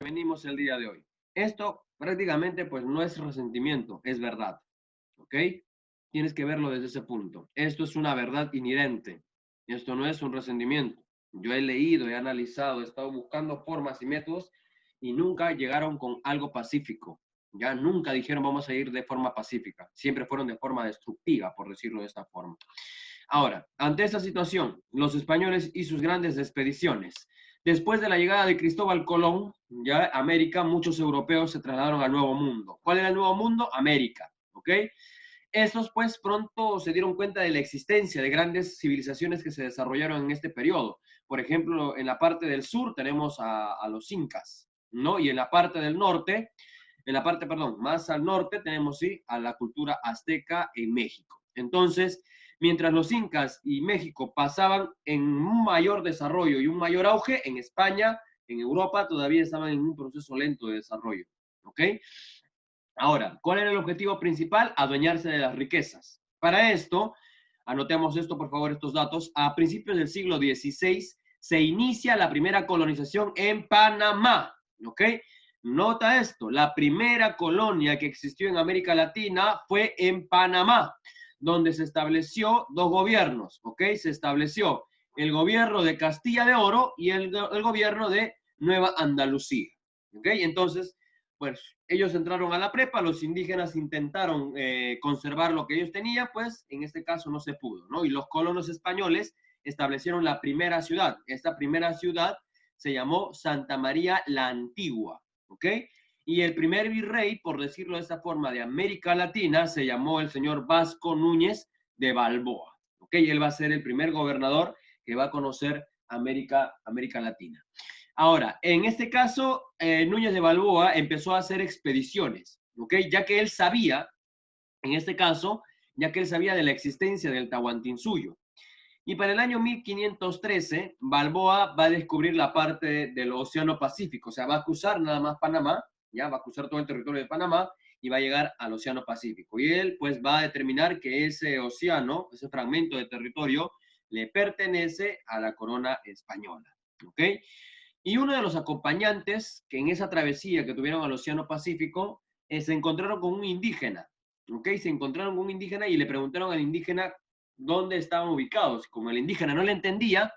venimos el día de hoy. Esto prácticamente pues no es resentimiento, es verdad, ¿ok? Tienes que verlo desde ese punto. Esto es una verdad inherente. Esto no es un resentimiento. Yo he leído, he analizado, he estado buscando formas y métodos y nunca llegaron con algo pacífico. Ya nunca dijeron vamos a ir de forma pacífica. Siempre fueron de forma destructiva, por decirlo de esta forma. Ahora, ante esta situación, los españoles y sus grandes expediciones. Después de la llegada de Cristóbal Colón, ya a América, muchos europeos se trasladaron al Nuevo Mundo. ¿Cuál era el Nuevo Mundo? América, ¿ok? Estos pues pronto se dieron cuenta de la existencia de grandes civilizaciones que se desarrollaron en este periodo. Por ejemplo, en la parte del sur tenemos a los incas, ¿no? Y en la parte del norte, más al norte tenemos, sí, a la cultura azteca en México. Entonces, mientras los incas y México pasaban en un mayor desarrollo y un mayor auge, en España, en Europa, todavía estaban en un proceso lento de desarrollo, ¿ok? Ahora, ¿cuál era el objetivo principal? Adueñarse de las riquezas. Para esto, anotemos esto, por favor, estos datos. A principios del siglo XVI se inicia la primera colonización en Panamá, ¿ok? Nota esto, la primera colonia que existió en América Latina fue en Panamá, donde se estableció dos gobiernos, ¿ok? Se estableció el gobierno de Castilla de Oro y el gobierno de Nueva Andalucía, ¿ok? Entonces, pues ellos entraron a la prepa, los indígenas intentaron conservar lo que ellos tenían, pues en este caso no se pudo, ¿no? Y los colonos españoles establecieron la primera ciudad. Esta primera ciudad se llamó Santa María la Antigua, ¿ok? Y el primer virrey, por decirlo de esta forma, de América Latina, se llamó el señor Vasco Núñez de Balboa, ¿ok? Y él va a ser el primer gobernador que va a conocer América Latina. Ahora, en este caso, Núñez de Balboa empezó a hacer expediciones, ¿ok? Ya que él sabía, en este caso, ya que él sabía de la existencia del Tahuantinsuyo. Y para el año 1513, Balboa va a descubrir la parte del Océano Pacífico, o sea, va a cruzar nada más Panamá, ya va a cruzar todo el territorio de Panamá y va a llegar al Océano Pacífico. Y él pues va a determinar que ese océano, ese fragmento de territorio, le pertenece a la corona española, ¿ok? Y uno de los acompañantes que en esa travesía que tuvieron al Océano Pacífico, se encontraron con un indígena, ¿ok? Se encontraron con un indígena y le preguntaron al indígena dónde estaban ubicados. Como el indígena no le entendía,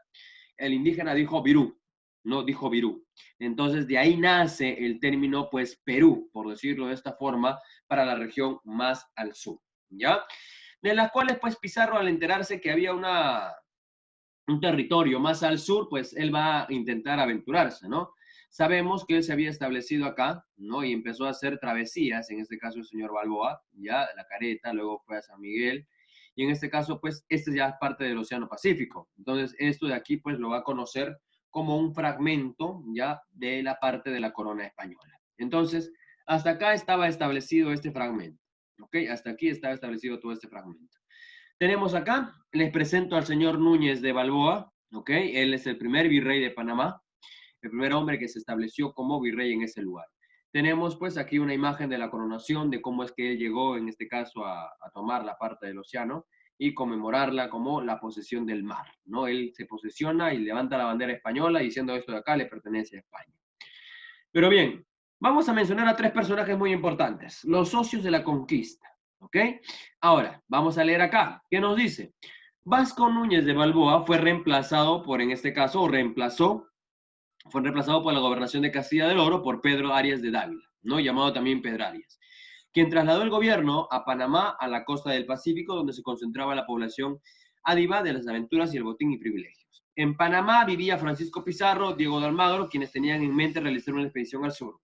el indígena dijo Virú, no dijo Virú. Entonces de ahí nace el término, pues, Perú, por decirlo de esta forma, para la región más al sur, ¿ya? De las cuales, pues, Pizarro, al enterarse que había un territorio más al sur, pues él va a intentar aventurarse, ¿no? Sabemos que él se había establecido acá, ¿no? Y empezó a hacer travesías, en este caso el señor Balboa, ya, la Careta, luego fue a San Miguel, y en este caso, pues, este ya es parte del Océano Pacífico. Entonces, esto de aquí, pues, lo va a conocer como un fragmento, ya, de la parte de la corona española. Entonces, hasta acá estaba establecido este fragmento, ¿ok? Hasta aquí estaba establecido todo este fragmento. Tenemos acá, les presento al señor Núñez de Balboa, ¿ok? Él es el primer virrey de Panamá, el primer hombre que se estableció como virrey en ese lugar. Tenemos pues aquí una imagen de la coronación, de cómo es que él llegó en este caso a tomar la parte del océano y conmemorarla como la posesión del mar, ¿no? Él se posesiona y levanta la bandera española diciendo esto de acá le pertenece a España. Pero bien, vamos a mencionar a tres personajes muy importantes, los socios de la conquista, ¿ok? Ahora, vamos a leer acá, ¿qué nos dice? Vasco Núñez de Balboa fue reemplazado por, en este caso, fue reemplazado por la gobernación de Castilla del Oro por Pedro Arias de Dávila, ¿no? Llamado también Pedrarias, quien trasladó el gobierno a Panamá, a la costa del Pacífico, donde se concentraba la población ádiva de las aventuras y el botín y privilegios. En Panamá vivía Francisco Pizarro, Diego de Almagro, quienes tenían en mente realizar una expedición al sur,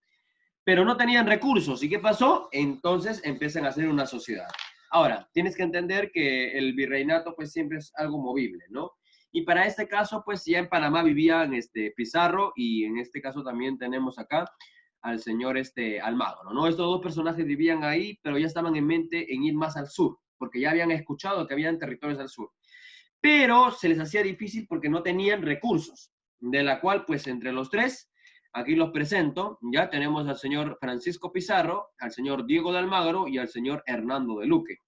pero no tenían recursos. ¿Y qué pasó? Entonces empiezan a hacer una sociedad. Ahora, tienes que entender que el virreinato pues siempre es algo movible, ¿no? Y para este caso, pues ya en Panamá vivían Pizarro y en este caso también tenemos acá al señor Almagro, ¿no? Estos dos personajes vivían ahí, pero ya estaban en mente en ir más al sur, porque ya habían escuchado que habían territorios al sur. Pero se les hacía difícil porque no tenían recursos, de la cual, pues, entre los tres, aquí los presento, ya tenemos al señor Francisco Pizarro, al señor Diego de Almagro y al señor Hernando de Luque.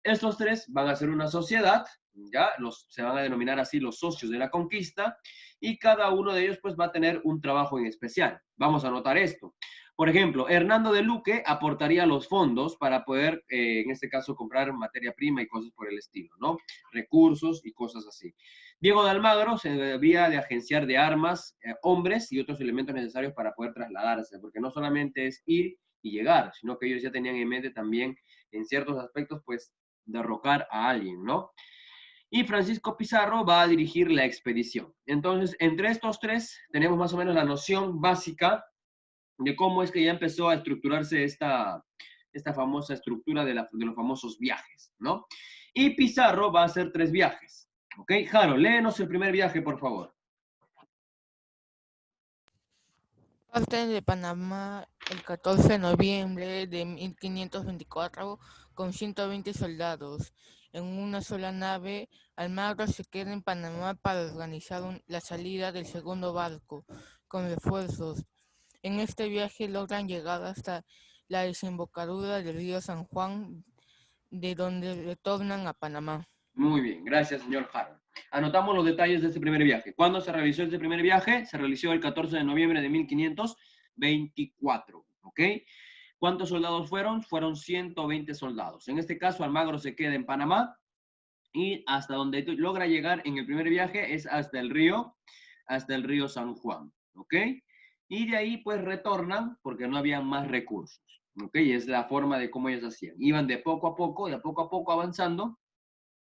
Estos tres van a hacer una sociedad, ¿ya? Se van a denominar así los socios de la conquista, y cada uno de ellos pues va a tener un trabajo en especial. Vamos a anotar esto. Por ejemplo, Hernando de Luque aportaría los fondos para poder, en este caso, comprar materia prima y cosas por el estilo, ¿no? Recursos y cosas así. Diego de Almagro se debía de agenciar de armas, hombres y otros elementos necesarios para poder trasladarse, porque no solamente es ir y llegar, sino que ellos ya tenían en mente también, en ciertos aspectos, pues, derrocar a alguien, ¿no? Y Francisco Pizarro va a dirigir la expedición. Entonces, entre estos tres tenemos más o menos la noción básica de cómo es que ya empezó a estructurarse esta famosa estructura de los famosos viajes, ¿no? Y Pizarro va a hacer 3 viajes, ¿ok? Jaro, léenos el primer viaje, por favor. Parte de Panamá el 14 de noviembre de 1524 con 120 soldados. En una sola nave, Almagro se queda en Panamá para organizar la salida del segundo barco con refuerzos. En este viaje logran llegar hasta la desembocadura del río San Juan, de donde retornan a Panamá. Muy bien, gracias, señor Jaro. Anotamos los detalles de este primer viaje. ¿Cuándo se realizó este primer viaje? Se realizó el 14 de noviembre de 1524, ¿ok? ¿Cuántos soldados fueron? Fueron 120 soldados. En este caso, Almagro se queda en Panamá y hasta donde logra llegar en el primer viaje es hasta el río San Juan, ¿ok? Y de ahí pues retornan porque no había más recursos, ¿ok? Y es la forma de cómo ellos hacían. Iban de poco a poco avanzando,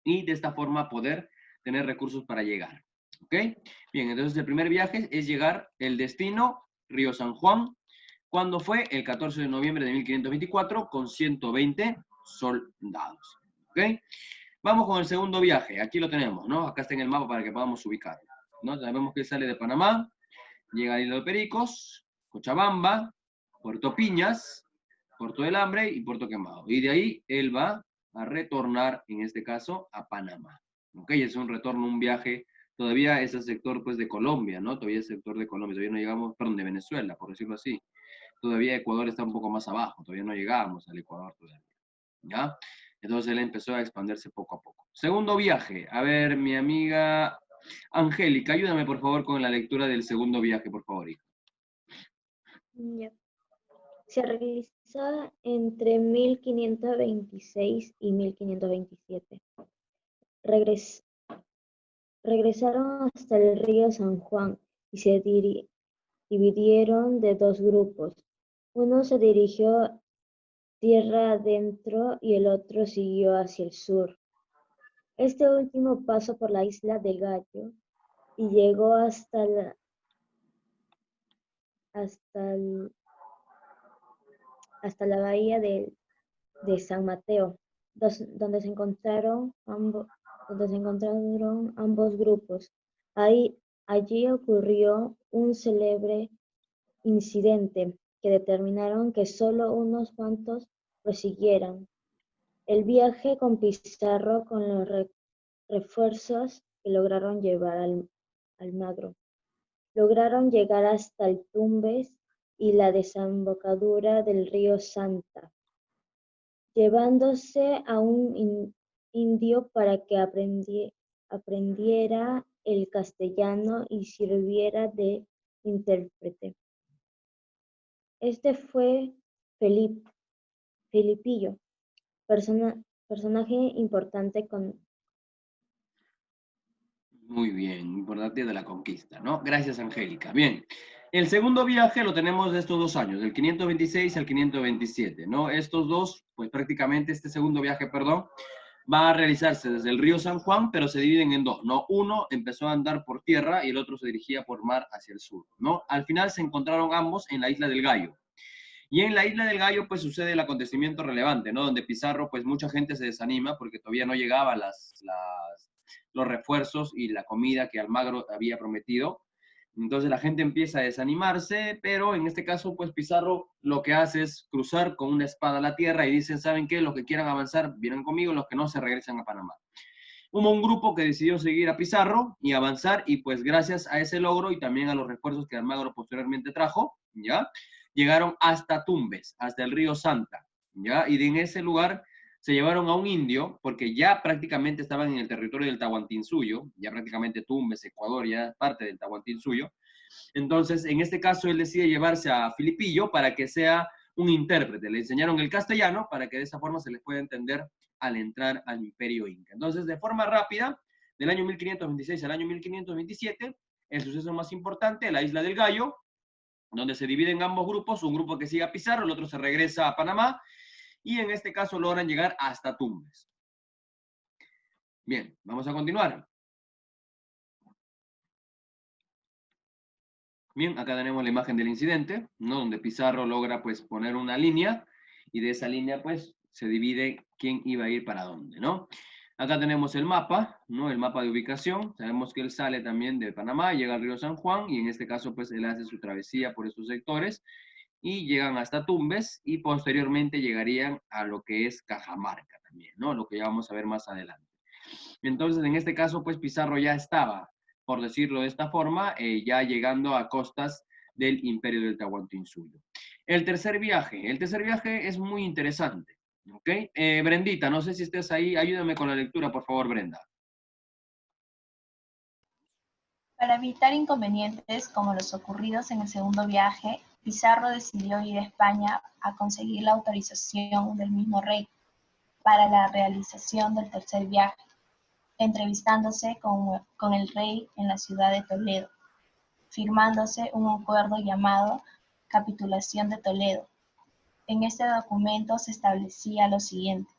y de esta forma poder tener recursos para llegar, ¿ok? Bien, entonces el primer viaje es llegar, el destino, Río San Juan. ¿Cuándo fue? El 14 de noviembre de 1524 con 120 soldados, ¿ok? Vamos con el segundo viaje. Aquí lo tenemos, ¿no? Acá está en el mapa para que podamos ubicarlo, ¿no? Sabemos que sale de Panamá, llega a Isla de Pericos, Cochabamba, Puerto Piñas, Puerto del Hambre y Puerto Quemado. Y de ahí él va a retornar, en este caso, a Panamá. ¿Ok? Es un retorno, un viaje. Todavía es el sector, pues, de Colombia, ¿no? Todavía es el sector de Colombia. Todavía no llegamos, perdón, de Venezuela, por decirlo así. Todavía Ecuador está un poco más abajo. Todavía no llegamos al Ecuador todavía. ¿Ya? Entonces él empezó a expandirse poco a poco. Segundo viaje. A ver, mi amiga Angélica, ayúdame por favor con la lectura del segundo viaje, por favor, hija. Ya. Se realizó entre 1526 y 1527. Regresaron hasta el río San Juan y se dividieron de 2 grupos. Uno se dirigió tierra adentro y el otro siguió hacia el sur. Este último pasó por la isla de Gallo y llegó hasta la bahía de San Mateo, donde se encontraron ambos grupos. Allí ocurrió un célebre incidente que determinaron que solo unos cuantos prosiguieran el viaje con Pizarro con los refuerzos que lograron llevar al Almagro. Lograron llegar hasta el Tumbes y la desembocadura del río Santa, llevándose a un indio para que aprendiera el castellano y sirviera de intérprete. Este fue Felipillo, personaje importante con... Muy bien, importante de la conquista, ¿no? Gracias, Angélica. Bien, el segundo viaje lo tenemos de estos 2 años, del 526 al 527, ¿no? Estos dos, pues prácticamente este segundo viaje, perdón, va a realizarse desde el río San Juan, pero se dividen en 2, ¿no? Uno empezó a andar por tierra y el otro se dirigía por mar hacia el sur, ¿no? Al final se encontraron ambos en la isla del Gallo. Y en la isla del Gallo, pues sucede el acontecimiento relevante, ¿no? Donde Pizarro, pues mucha gente se desanima porque todavía no llegaban los refuerzos y la comida que Almagro había prometido. Entonces la gente empieza a desanimarse, pero en este caso, pues Pizarro lo que hace es cruzar con una espada a la tierra y dicen, ¿saben qué? Los que quieran avanzar, vienen conmigo, los que no se regresan a Panamá. Hubo un grupo que decidió seguir a Pizarro y avanzar, y pues gracias a ese logro y también a los refuerzos que Almagro posteriormente trajo, ¿ya? Llegaron hasta Tumbes, hasta el río Santa, ¿ya? Y en ese lugar se llevaron a un indio, porque ya prácticamente estaban en el territorio del Tahuantinsuyo, ya prácticamente Tumbes, Ecuador, ya parte del Tahuantinsuyo. Entonces, en este caso, él decide llevarse a Filipillo para que sea un intérprete. Le enseñaron el castellano para que de esa forma se les pueda entender al entrar al Imperio Inca. Entonces, de forma rápida, del año 1526 al año 1527, el suceso más importante, la Isla del Gallo, donde se dividen ambos grupos, un grupo que sigue a Pizarro, el otro se regresa a Panamá, y en este caso logran llegar hasta Tumbes. Bien, vamos a continuar. Bien, acá tenemos la imagen del incidente, ¿no? Donde Pizarro logra pues poner una línea y de esa línea pues se divide quién iba a ir para dónde, ¿no? Acá tenemos el mapa, ¿no? El mapa de ubicación. Sabemos que él sale también de Panamá, llega al río San Juan y en este caso pues él hace su travesía por estos sectores y llegan hasta Tumbes y posteriormente llegarían a lo que es Cajamarca también, ¿no? Lo que ya vamos a ver más adelante. Entonces, en este caso, pues Pizarro ya estaba, por decirlo de esta forma, ya llegando a costas del Imperio del Tahuantinsuyo. El tercer viaje es muy interesante, ¿ok? Brendita, no sé si estés ahí, ayúdame con la lectura, por favor, Brenda. Para evitar inconvenientes como los ocurridos en el segundo viaje, Pizarro decidió ir a España a conseguir la autorización del mismo rey para la realización del tercer viaje, entrevistándose con el rey en la ciudad de Toledo, firmándose un acuerdo llamado Capitulación de Toledo. En este documento se establecía lo siguiente.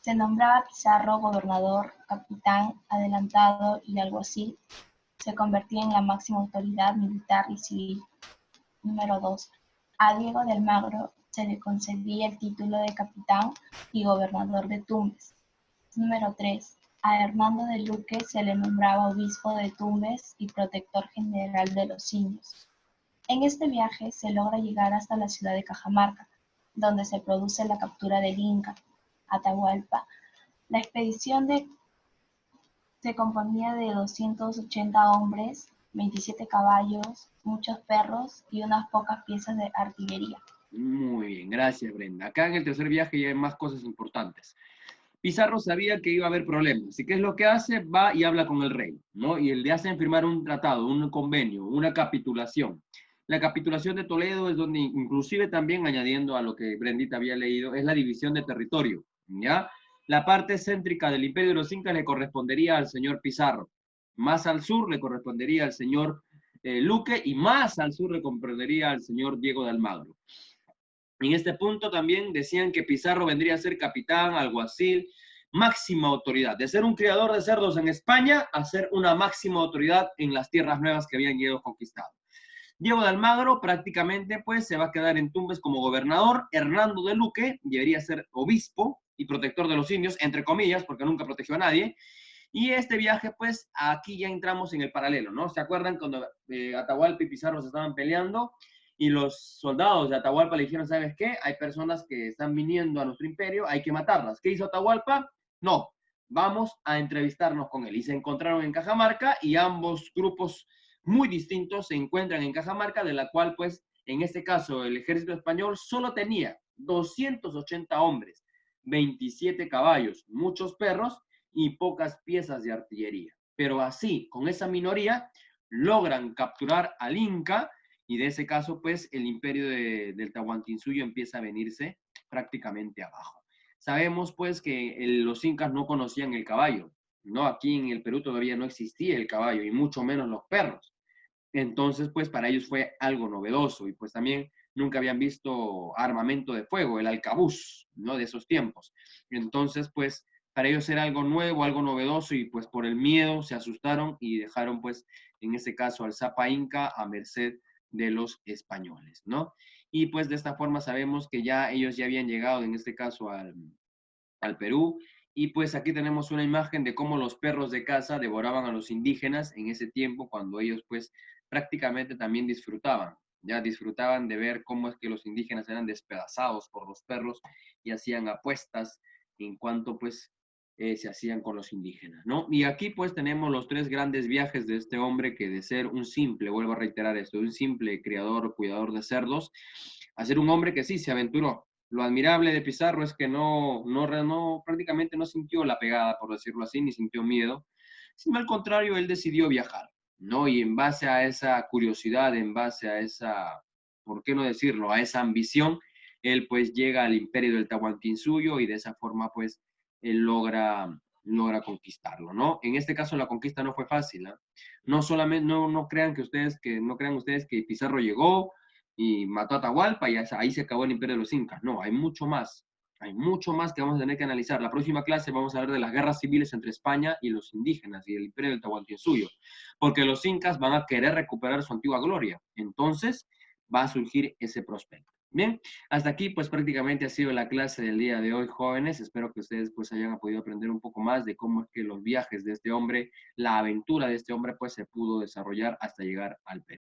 Se nombraba a Pizarro gobernador, capitán, adelantado y alguacil. Se convertía en la máxima autoridad militar y civil. Número 2. A Diego de Almagro se le concedía el título de capitán y gobernador de Tumbes. Número 3. A Hernando de Luque se le nombraba obispo de Tumbes y protector general de los indios. En este viaje se logra llegar hasta la ciudad de Cajamarca, donde se produce la captura del Inca, Atahualpa. La expedición se componía de 280 hombres, 27 caballos, muchos perros y unas pocas piezas de artillería. Muy bien, gracias, Brenda. Acá en el tercer viaje ya hay más cosas importantes. Pizarro sabía que iba a haber problemas. ¿Y qué es lo que hace? Va y habla con el rey, ¿no? Y le hacen firmar un tratado, un convenio, una capitulación. La capitulación de Toledo es donde, inclusive también añadiendo a lo que Brendita había leído, es la división de territorio, ¿ya? La parte céntrica del Imperio de los Incas le correspondería al señor Pizarro. Más al sur le correspondería al señor Luque y más al sur le correspondería al señor Diego de Almagro. En este punto también decían que Pizarro vendría a ser capitán, alguacil, máxima autoridad. De ser un criador de cerdos en España a ser una máxima autoridad en las tierras nuevas que habían ido conquistado. Diego de Almagro prácticamente pues se va a quedar en Tumbes como gobernador. Hernando de Luque debería ser obispo y protector de los indios, entre comillas, porque nunca protegió a nadie. Y este viaje, pues, aquí ya entramos en el paralelo, ¿no? ¿Se acuerdan cuando Atahualpa y Pizarro se estaban peleando? Y los soldados de Atahualpa le dijeron, ¿sabes qué? Hay personas que están viniendo a nuestro imperio, hay que matarlas. ¿Qué hizo Atahualpa? No, vamos a entrevistarnos con él. Y se encontraron en Cajamarca y ambos grupos muy distintos se encuentran en Cajamarca, de la cual, pues, en este caso, el ejército español solo tenía 280 hombres, 27 caballos, muchos perros y pocas piezas de artillería. Pero así, con esa minoría, logran capturar al Inca y de ese caso, pues, el imperio del Tahuantinsuyo empieza a venirse prácticamente abajo. Sabemos, pues, que los incas no conocían el caballo, ¿no? Aquí en el Perú todavía no existía el caballo y mucho menos los perros. Entonces, pues, para ellos fue algo novedoso y pues también nunca habían visto armamento de fuego, el arcabuz, ¿no? De esos tiempos. Entonces, pues, para ellos era algo nuevo, algo novedoso y pues por el miedo se asustaron y dejaron, pues, en ese caso al Zapa Inca a merced de los españoles, ¿no? Y pues de esta forma sabemos que ya ellos ya habían llegado, en este caso, al Perú. Y pues aquí tenemos una imagen de cómo los perros de caza devoraban a los indígenas en ese tiempo, cuando ellos pues prácticamente también disfrutaban, ya disfrutaban de ver cómo es que los indígenas eran despedazados por los perros y hacían apuestas en cuanto pues se hacían con los indígenas, ¿no? Y aquí pues tenemos los tres grandes viajes de este hombre que de ser un simple, vuelvo a reiterar esto, un simple criador, cuidador de cerdos, a ser un hombre que sí se aventuró, Lo admirable de Pizarro es que prácticamente no sintió la pegada, por decirlo así, ni sintió miedo, sino al contrario, él decidió viajar, ¿no? Y en base a esa curiosidad, en base a esa, ¿por qué no decirlo?, a esa ambición, él pues llega al imperio del Tahuantinsuyo y de esa forma pues él logra conquistarlo, ¿no? En este caso la conquista no fue fácil, ¿eh? No solamente, no crean no crean ustedes que Pizarro llegó y mató a Atahualpa y ahí se acabó el imperio de los incas. No, hay mucho más que vamos a tener que analizar. La próxima clase vamos a hablar de las guerras civiles entre España y los indígenas y el imperio del Tahuantinsuyo, porque los incas van a querer recuperar su antigua gloria. Entonces va a surgir ese prospecto. Bien, hasta aquí pues prácticamente ha sido la clase del día de hoy, jóvenes. Espero que ustedes pues hayan podido aprender un poco más de cómo es que los viajes de este hombre, la aventura de este hombre pues se pudo desarrollar hasta llegar al Perú.